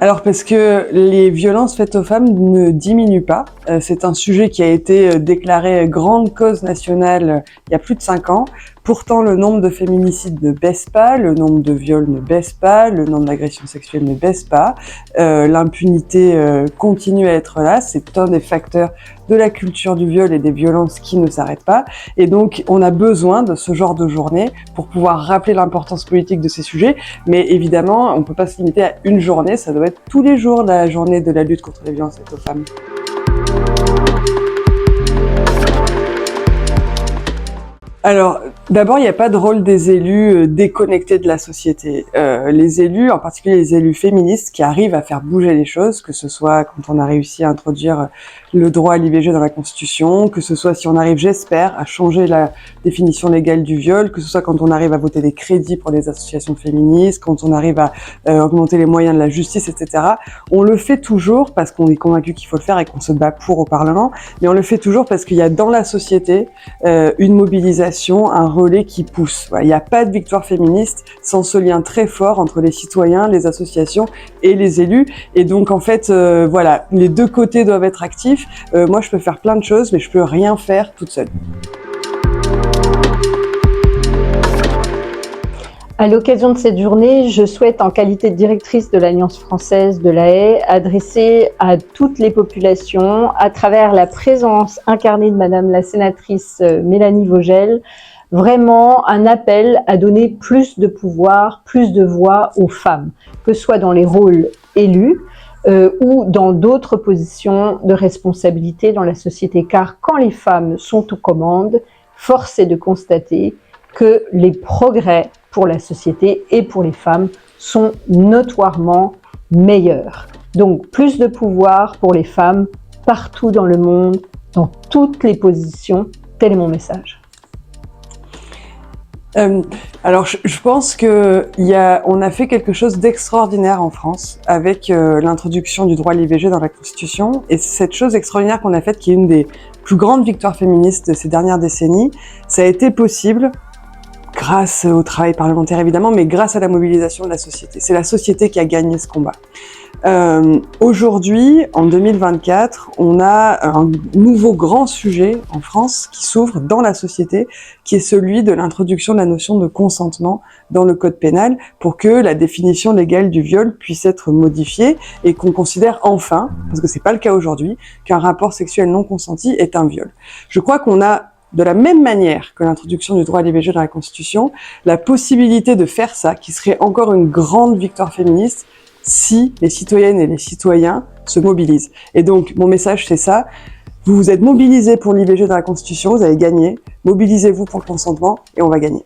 Alors parce que les violences faites aux femmes ne diminuent pas. C'est un sujet qui a été déclaré grande cause nationale il y a plus de 5 ans. Pourtant, le nombre de féminicides ne baisse pas, le nombre de viols ne baisse pas, le nombre d'agressions sexuelles ne baisse pas. L'impunité continue à être là. C'est un des facteurs de la culture du viol et des violences qui ne s'arrêtent pas. Et donc, on a besoin de ce genre de journée pour pouvoir rappeler l'importance politique de ces sujets. Mais évidemment, on ne peut pas se limiter à une journée. Ça doit être tous les jours la journée de la lutte contre les violences faites aux femmes. Alors, d'abord, il n'y a pas de rôle des élus déconnectés de la société. Les élus, en particulier les élus féministes, qui arrivent à faire bouger les choses, que ce soit quand on a réussi à introduire le droit à l'IVG dans la Constitution, que ce soit si on arrive, j'espère, à changer la définition légale du viol, que ce soit quand on arrive à voter des crédits pour les associations féministes, quand on arrive à augmenter les moyens de la justice, etc. On le fait toujours parce qu'on est convaincu qu'il faut le faire et qu'on se bat pour au Parlement, mais on le fait toujours parce qu'il y a dans la société une mobilisation, un relais qui pousse. Voilà, il n'y a pas de victoire féministe sans ce lien très fort entre les citoyens, les associations et les élus. Et donc en fait, voilà, les deux côtés doivent être actifs. Moi, je peux faire plein de choses, mais je peux rien faire toute seule. À l'occasion de cette journée, je souhaite, en qualité de directrice de l'Alliance française de la haie, adresser à toutes les populations, à travers la présence incarnée de Madame la sénatrice Mélanie Vogel, vraiment un appel à donner plus de pouvoir, plus de voix aux femmes, que ce soit dans les rôles élus, ou dans d'autres positions de responsabilité dans la société. Car quand les femmes sont aux commandes, force est de constater que les progrès pour la société et pour les femmes sont notoirement meilleurs. Donc plus de pouvoir pour les femmes partout dans le monde, dans toutes les positions, tel est mon message. Alors, je pense que on a fait quelque chose d'extraordinaire en France avec l'introduction du droit à l'IVG dans la Constitution. Et cette chose extraordinaire qu'on a faite, qui est une des plus grandes victoires féministes de ces dernières décennies, ça a été possible grâce au travail parlementaire évidemment, mais grâce à la mobilisation de la société. C'est la société qui a gagné ce combat. Aujourd'hui, en 2024, on a un nouveau grand sujet en France qui s'ouvre dans la société, qui est celui de l'introduction de la notion de consentement dans le code pénal pour que la définition légale du viol puisse être modifiée et qu'on considère enfin, parce que c'est pas le cas aujourd'hui, qu'un rapport sexuel non consenti est un viol. Je crois qu'on a, de la même manière que l'introduction du droit à l'IVG dans la Constitution, la possibilité de faire ça, qui serait encore une grande victoire féministe, si les citoyennes et les citoyens se mobilisent. Et donc, mon message, c'est ça. Vous vous êtes mobilisés pour l'IVG dans la Constitution, vous avez gagné. Mobilisez-vous pour le consentement et on va gagner.